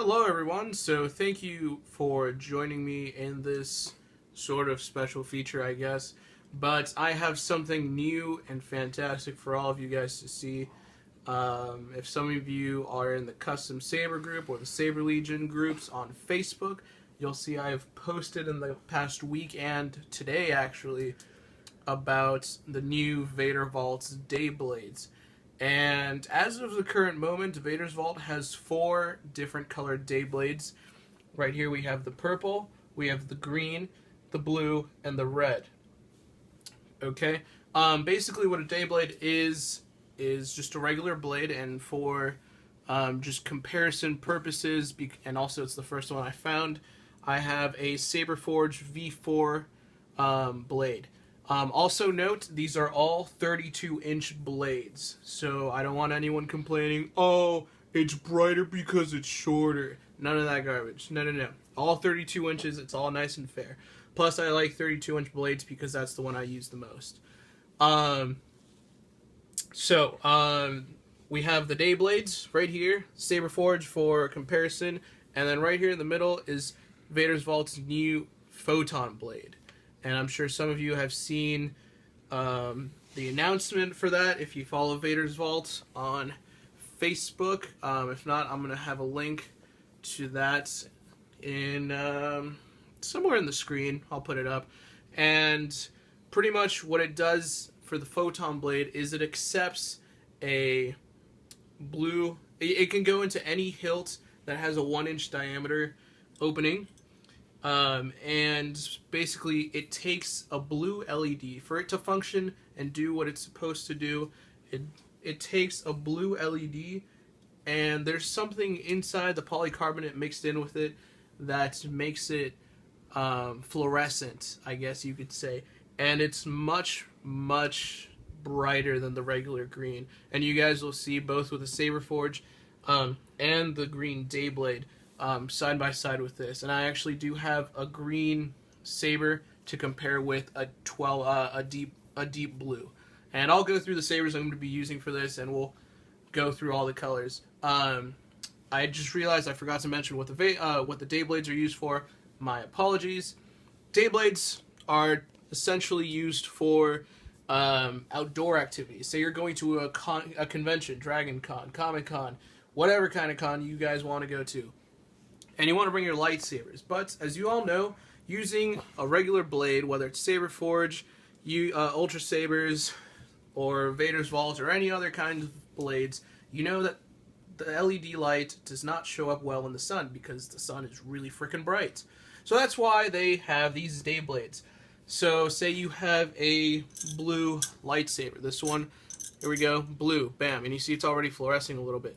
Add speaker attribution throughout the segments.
Speaker 1: Hello everyone, so thank you for joining me in this sort of special feature, I guess. But I have something new and fantastic for all of you guys to see. If some of you are in the Custom Saber group or the Saber Legion groups on Facebook, you'll see I've posted in the past week and today actually about the new Vader Vault's Day Blades. And as of the current moment, Vader's Vault has 4 different colored day blades. Right here we have the purple, we have the green, the blue, and the red. Okay, basically what a day blade is just a regular blade, and for just comparison purposes, and also it's the first one I found, I have a Saber Forge V4 blade. Also note, these are all 32-inch blades, so I don't want anyone complaining, oh, it's brighter because it's shorter. None of that garbage. No. All 32 inches, it's all nice and fair. Plus, I like 32-inch blades because that's the one I use the most. We have the day blades right here, Saber Forge for comparison, and then right here in the middle is Vader's Vault's new Photon Blade. And I'm sure some of you have seen the announcement for that if you follow Vader's Vault on Facebook. If not, I'm going to have a link to that in somewhere in the screen. I'll put it up. And pretty much what it does for the Photon Blade is it accepts a blue... It can go into any hilt that has a 1-inch diameter opening. And basically it takes a blue LED for it to function and do what it's supposed to do. It takes a blue LED, and there's something inside the polycarbonate mixed in with it that makes it fluorescent, I guess you could say, and it's much brighter than the regular green. And you guys will see both with the Saber Forge and the green day blade side by side with this, and I actually do have a green saber to compare with a deep blue, and I'll go through the sabers I'm going to be using for this, and we'll go through all the colors. I just realized I forgot to mention what the day blades are used for. My apologies. Day blades are essentially used for outdoor activities. Say you're going to a convention, Dragon Con, Comic Con, whatever kind of con you guys want to go to. And you want to bring your lightsabers. But, as you all know, using a regular blade, whether it's Saber Forge, Ultra Sabers, or Vader's Vault, or any other kind of blades, you know that the LED light does not show up well in the sun, because the sun is really freaking bright. So that's why they have these day blades. So, say you have a blue lightsaber. This one, here we go, blue, bam, and you see it's already fluorescing a little bit.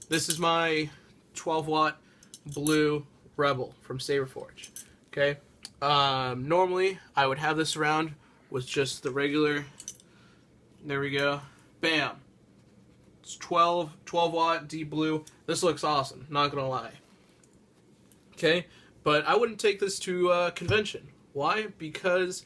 Speaker 1: This is my 12-watt blue Rebel from Saber Forge. Okay, normally I would have this around with just the regular. There we go, bam. It's 12 watt deep blue. This looks awesome, not gonna lie. Okay, but I wouldn't take this to a convention. Why? Because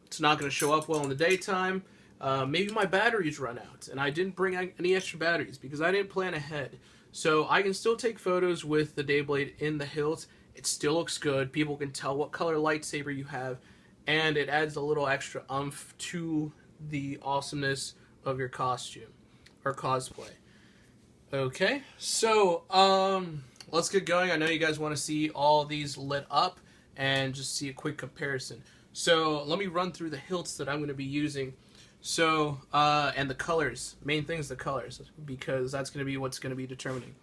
Speaker 1: it's not gonna show up well in the daytime. Maybe my batteries run out, and I didn't bring any extra batteries because I didn't plan ahead. So I can still take photos with the day blade in the hilt. It still looks good. People can tell what color lightsaber you have, and it adds a little extra oomph to the awesomeness of your costume or cosplay. Okay, so let's get going. I know you guys want to see all these lit up and just see a quick comparison. So let me run through the hilts that I'm going to be using. So, and the colors. Main thing is the colors, because that's going to be what's going to be determining.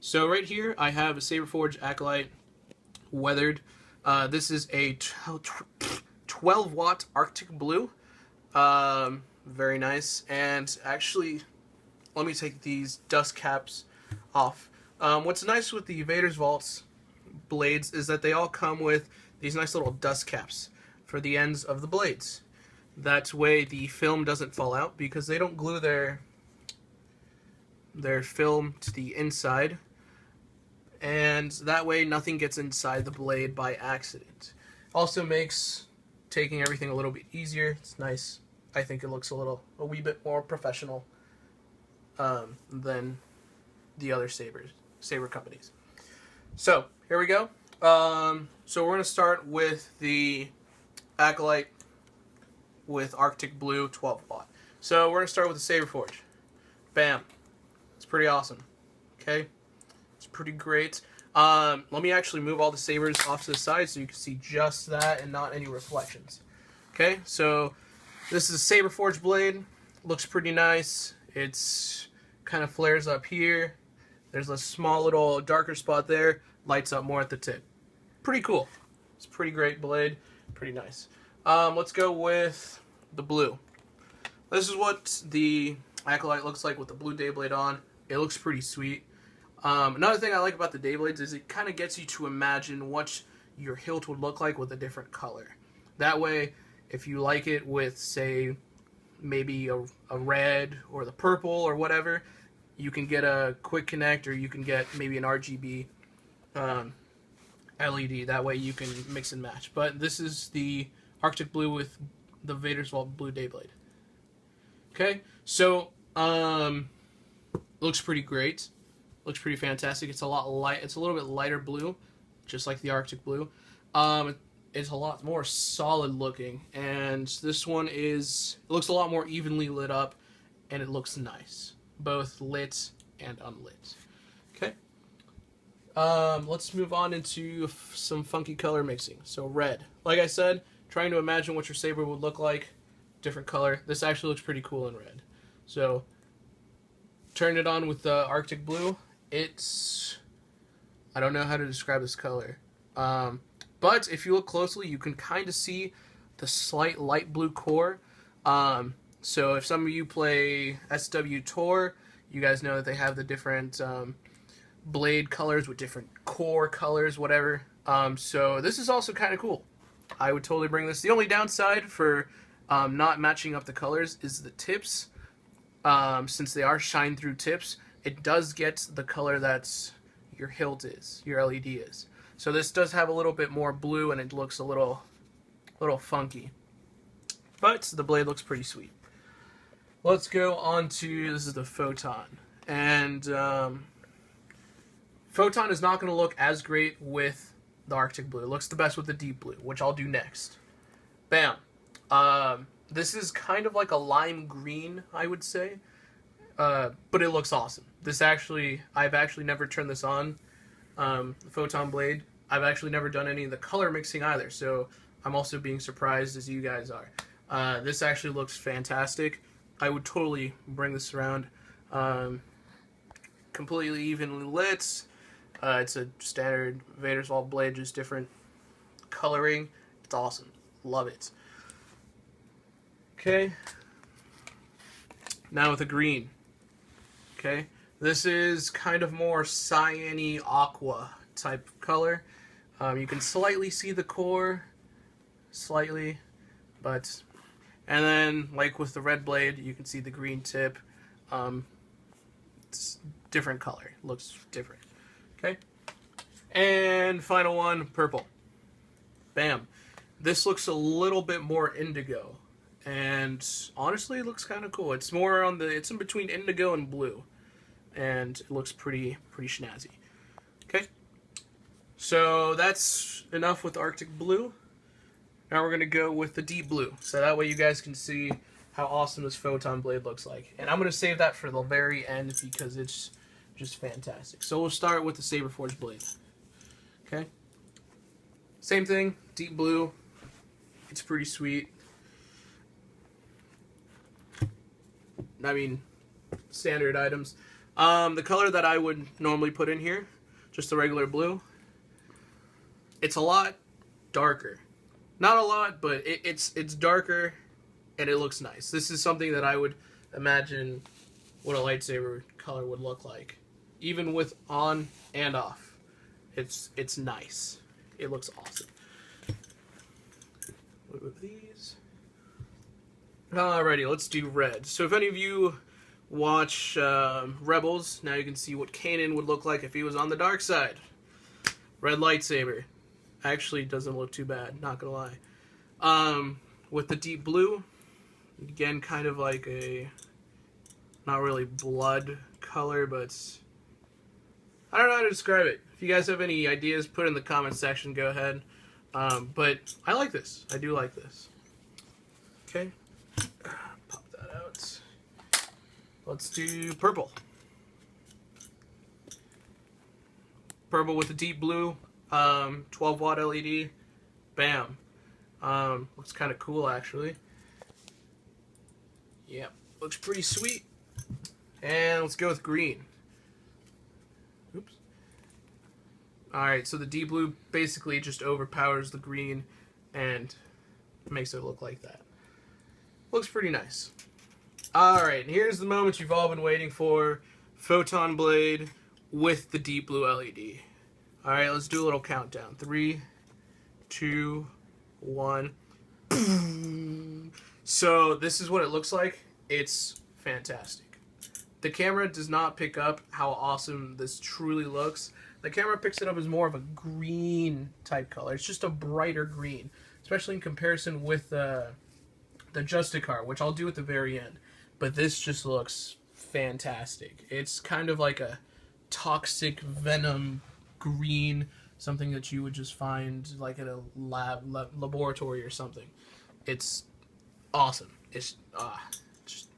Speaker 1: So right here, I have a Saber Forge Acolyte Weathered. This is a 12-watt Arctic Blue. Very nice. And actually, let me take these dust caps off. What's nice with the Vader's Vault's blades is that they all come with these nice little dust caps for the ends of the blades. That way the film doesn't fall out, because they don't glue their film to the inside, and that way nothing gets inside the blade by accident. Also makes taking everything a little bit easier. It's nice. I think it looks a wee bit more professional than the other saber companies. So here we go. So we're gonna start with the Acolyte with Arctic Blue 12 watt. So we're gonna start with the Saber Forge. Bam. It's pretty awesome. Okay. It's pretty great. Let me actually move all the sabers off to the side so you can see just that and not any reflections. Okay, so this is a Saber Forge blade. Looks pretty nice. It's kind of flares up here. There's a small little darker spot there. Lights up more at the tip. Pretty cool. It's a pretty great blade. Pretty nice. Let's go with the blue. This is what the Acolyte looks like with the blue day blade on. It looks pretty sweet. Another thing I like about the day blades is it kind of gets you to imagine what your hilt would look like with a different color. That way, if you like it with, say, maybe a red or the purple or whatever, you can get a quick connect, or you can get maybe an RGB LED. That way you can mix and match. But this is the Arctic Blue with the Vaders Blue day blade. Okay, so looks pretty great. Looks pretty fantastic. It's a lot light. It's a little bit lighter blue, just like the Arctic Blue. It's a lot more solid looking, and this one it looks a lot more evenly lit up, and it looks nice, both lit and unlit. Okay. Let's move on into some funky color mixing. So red, like I said, trying to imagine what your saber would look like, different color. This actually looks pretty cool in red. So turn it on with the Arctic Blue. I don't know how to describe this color. But if you look closely, you can kind of see the slight light blue core. So if some of you play SW Tor, you guys know that they have the different blade colors with different core colors, whatever. So this is also kind of cool. I would totally bring this. The only downside for not matching up the colors is the tips. Since they are shine-through tips, it does get the color that's your hilt is, your LED is. So this does have a little bit more blue, and it looks a little funky. But the blade looks pretty sweet. Let's go on to, this is the Photon. And Photon is not going to look as great with the Arctic Blue. It looks the best with the deep blue, which I'll do next. Bam. This is kind of like a lime green, I would say. But it looks awesome. I've actually never turned this on. The Photon Blade. I've actually never done any of the color mixing either, so I'm also being surprised as you guys are. This actually looks fantastic. I would totally bring this around. Completely evenly lit. It's a standard Vaders blade, just different coloring. It's awesome. Love it. Okay. Now with the green. Okay. This is kind of more cyan-y aqua type color. You can slightly see the core, slightly, but, and then like with the red blade, you can see the green tip. It's different color, looks different. Okay, and final one, purple. Bam. This looks a little bit more indigo, and honestly, it looks kind of cool. It's more on it's in between indigo and blue. And it looks pretty snazzy. Okay, so that's enough with Arctic Blue. Now we're gonna go with the deep blue, so that way you guys can see how awesome this Photon Blade looks like. And I'm gonna save that for the very end because it's just fantastic. So we'll start with the Saber Forge blade. Okay, same thing, deep blue. It's pretty sweet. I mean, standard items. The color that I would normally put in here, just the regular blue, it's a lot darker. Not a lot, but it's darker, and it looks nice. This is something that I would imagine what a lightsaber color would look like. Even with on and off. It's nice. It looks awesome. With these. Alrighty, let's do red. So if any of you watch Rebels, now you can see what Kanan would look like if he was on the dark side. Red lightsaber. Actually doesn't look too bad, not gonna lie. With the deep blue, again, kind of like a, not really blood color, but I don't know how to describe it. If you guys have any ideas, put in the comment section. Go ahead. But I like this. I do like this. Okay. Pop that out. Let's do purple. Purple with a deep blue, 12 watt LED. Bam. Looks kind of cool, actually. Yep. Looks pretty sweet. And let's go with green. Oops. Alright, so the deep blue basically just overpowers the green and makes it look like that. Looks pretty nice. Alright, here's the moment you've all been waiting for. Photon Blade with the deep blue LED. Alright, let's do a little countdown. 3, 2, 1. So this is what it looks like. It's fantastic. The camera does not pick up how awesome this truly looks. The camera picks it up as more of a green type color. It's just a brighter green, especially in comparison with the Justicar, which I'll do at the very end. But this just looks fantastic. It's kind of like a toxic venom green, something that you would just find like at a laboratory or something. It's awesome. It's just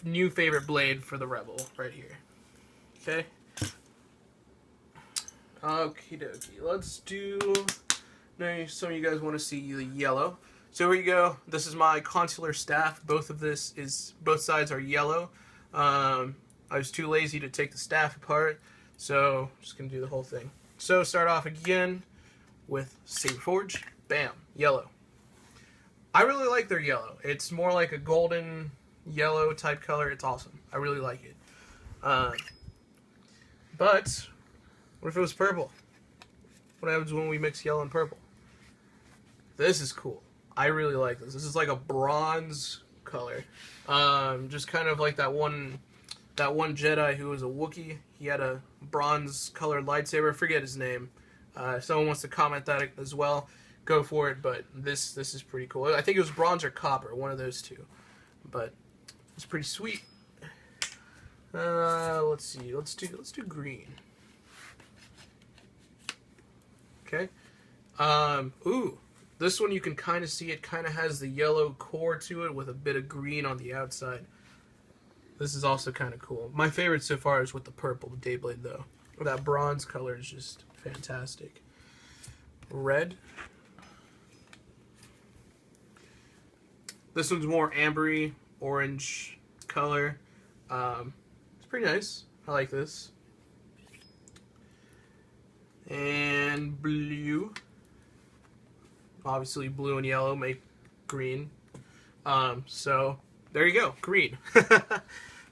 Speaker 1: new favorite blade for the Rebel right here. Okay. Okie dokie. Let's do. Now, some of you guys want to see the yellow. So here you go. This is my Consular Staff. Both sides are yellow. I was too lazy to take the staff apart, so I'm just gonna do the whole thing. So start off again with Saber Forge. Bam, yellow. I really like their yellow. It's more like a golden yellow type color. It's awesome. I really like it. But what if it was purple? What happens when we mix yellow and purple? This is cool. I really like this. This is like a bronze color. Just kind of like that one Jedi who was a Wookiee. He had a bronze colored lightsaber. I forget his name. If someone wants to comment that as well, go for it. But this is pretty cool. I think it was bronze or copper, one of those two. But it's pretty sweet. Let's see. Let's do green. Okay. Ooh. This one you can kind of see it kind of has the yellow core to it with a bit of green on the outside. This is also kind of cool. My favorite so far is with the purple Dayblade though. That bronze color is just fantastic. Red. This one's more ambery, orange color. It's pretty nice. I like this. And blue. Obviously blue and yellow make green. So there you go, green.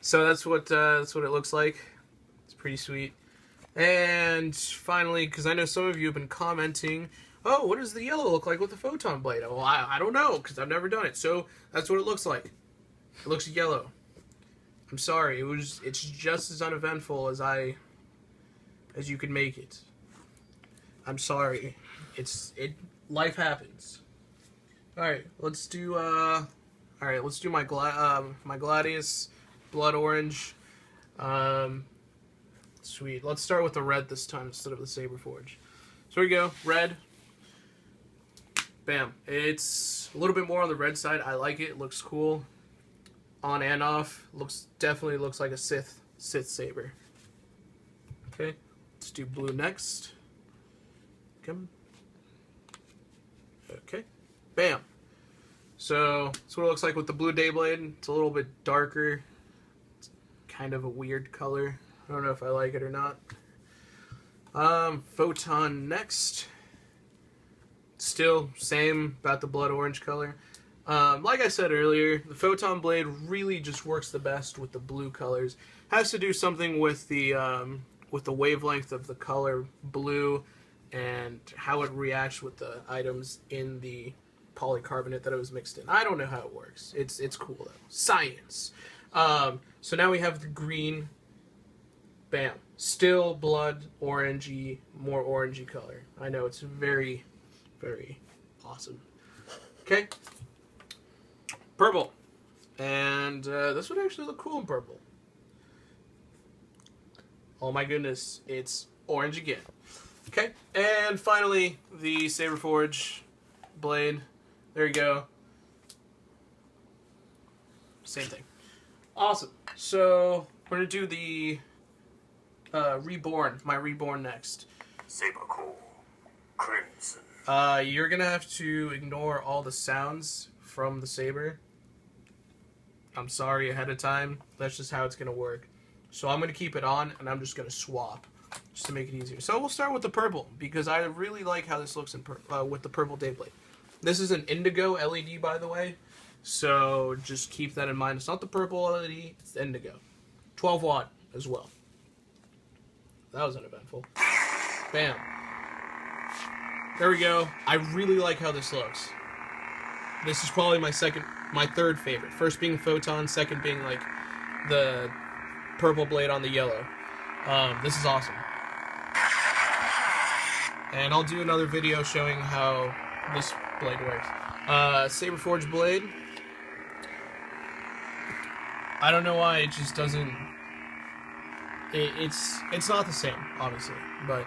Speaker 1: So that's what it looks like. It's pretty sweet. And finally, because I know some of you have been commenting, oh, what does the yellow look like with the Photon Blade? Well, I don't know, because I've never done it. So that's what it looks like. It looks yellow. I'm sorry, it's just as uneventful as you could make it. I'm sorry. Life happens. Alright, let's do my Gladius Blood Orange. Sweet. Let's start with the red this time instead of the Saber Forge. So here we go. Red. Bam. It's a little bit more on the red side. I like it. It looks cool. On and off. Definitely looks like a Sith saber. Okay. Let's do blue next. Come. Okay. Bam. So that's what it looks like with the blue Dayblade. It's a little bit darker. It's kind of a weird color. I don't know if I like it or not. Photon next. Still same about the blood orange color. Like I said earlier, the Photon Blade really just works the best with the blue colors. Has to do something with the wavelength of the color blue and how it reacts with the items in the polycarbonate that it was mixed in. I don't know how it works. It's cool though. Science. So now we have the green. Bam. Still blood orangey, more orangey color. I know, it's very, very awesome. Okay. Purple. And this would actually look cool in purple. Oh my goodness, it's orange again. Okay, and finally, the Saber Forge blade. There you go. Same thing. Awesome. So, we're going to do the Reborn, my Reborn next.
Speaker 2: Saber Core, Crimson.
Speaker 1: You're going to have to ignore all the sounds from the saber. I'm sorry ahead of time. That's just how it's going to work. So I'm going to keep it on, and I'm just going to swap, just to make it easier. So we'll start with the purple, because I really like how this looks in with the purple Dayblade. This is an indigo LED, by the way, so just keep that in mind. It's not the purple LED, it's the indigo. 12 watt as well. That was uneventful. Bam. There we go. I really like how this looks. This is probably my third favorite. First being Photon, second being like the purple blade on the yellow. This is awesome. And I'll do another video showing how this blade works. Saber Forge blade. I don't know why it just doesn't. It's not the same, obviously, but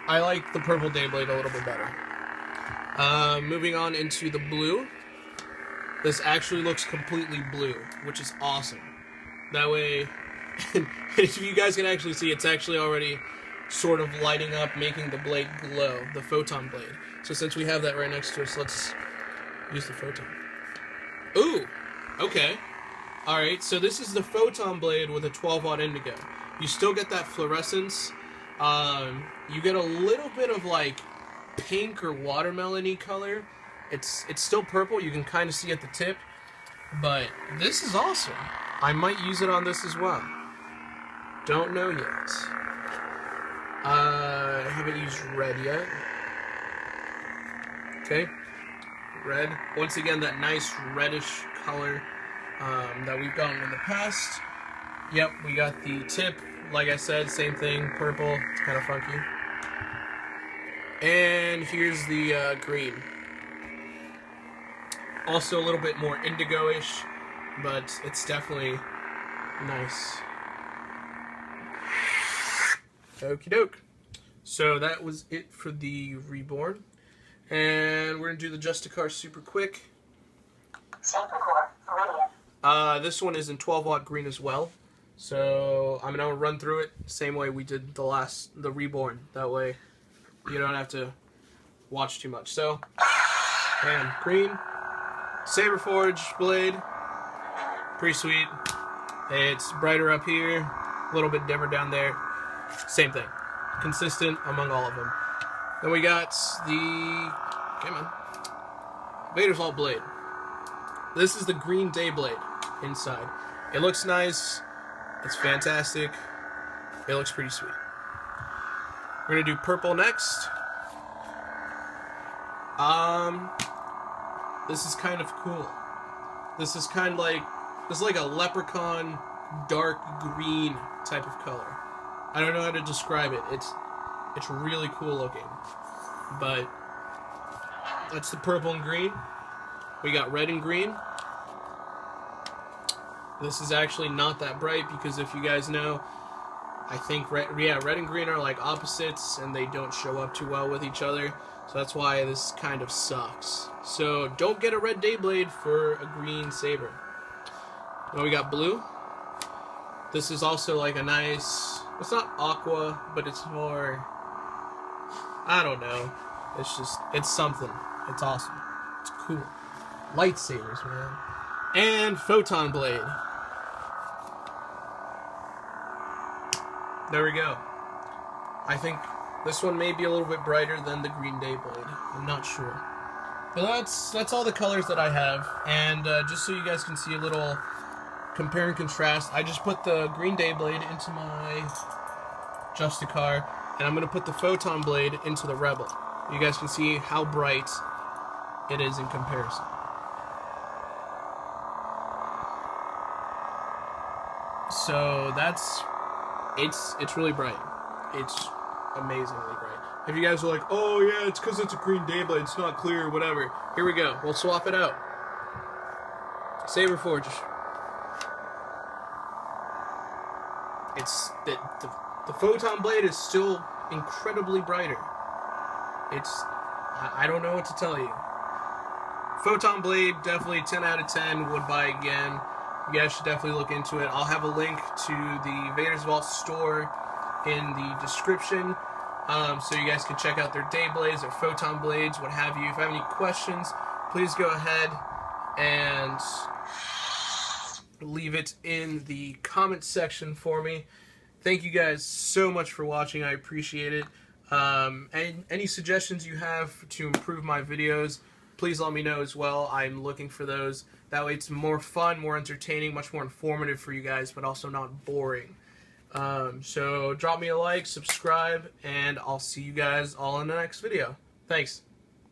Speaker 1: I like the purple Dayblade a little bit better. Moving on into the blue. This actually looks completely blue, which is awesome. That way, if you guys can actually see, it's actually already sort of lighting up, making the blade glow, the Photon Blade. So since we have that right next to us, let's use the Photon. Ooh, okay. Alright, so this is the Photon Blade with a 12 watt indigo. You still get that fluorescence. You get a little bit of like pink or watermelon-y color. It's still purple, you can kind of see at the tip, but this is awesome. I might use it on this as well. Don't know yet. I haven't used red yet. Okay, red. Once again, that nice reddish color that we've gotten in the past. Yep, we got the tip. Like I said, same thing, purple. It's kind of funky. And here's the green. Also a little bit more indigo-ish, but it's definitely nice. Okie doke. So that was it for the Reborn. And we're going to do the Justicar super quick. This one is in 12 watt green as well. So I'm going to run through it same way we did the Reborn. That way you don't have to watch too much. So, and green. Saber Forge blade. Pretty sweet. It's brighter up here. A little bit dimmer down there. Same thing. Consistent among all of them. Then we got the... Come on. Vaders Alt blade. This is the green Dayblade inside. It looks nice. It's fantastic. It looks pretty sweet. We're gonna do purple next. This is kind of cool. This is kind of like, this is like a leprechaun dark green type of color. I don't know how to describe it. It's really cool looking. But that's the purple and green. We got red and green. This is actually not that bright because if you guys know, I think red and green are like opposites and they don't show up too well with each other. So that's why this kind of sucks. So don't get a red Dayblade for a green saber. Then we got blue. This is also like a nice, it's not aqua, but it's more, I don't know. It's something. It's awesome. It's cool. Lightsabers, man. And Photon Blade. There we go. I think this one may be a little bit brighter than the green Dayblade. I'm not sure. But that's all the colors that I have. And just so you guys can see a little compare and contrast, I just put the green Dayblade into my Justicar, and I'm going to put the Photon Blade into the Rebel. You guys can see how bright it is in comparison. So it's really bright. It's amazingly bright. If you guys are like, oh yeah, it's because it's a green Dayblade, it's not clear, whatever. Here we go. We'll swap it out. Saber Forge. It's the Photon Blade is still incredibly brighter. It's, I don't know what to tell you. Photon Blade, definitely 10 out of 10, would buy again. You guys should definitely look into it. I'll have a link to the Vaders Vault store in the description, so you guys can check out their day blades, their photon blades, what have you. If you have any questions, please go ahead and leave it in the comment section for me. Thank you guys so much for watching. I appreciate it. And any suggestions you have to improve my videos, please let me know as well. I'm looking for those. That way it's more fun, more entertaining, much more informative for you guys, but also not boring. So drop me a like, subscribe, and I'll see you guys all in the next video. Thanks.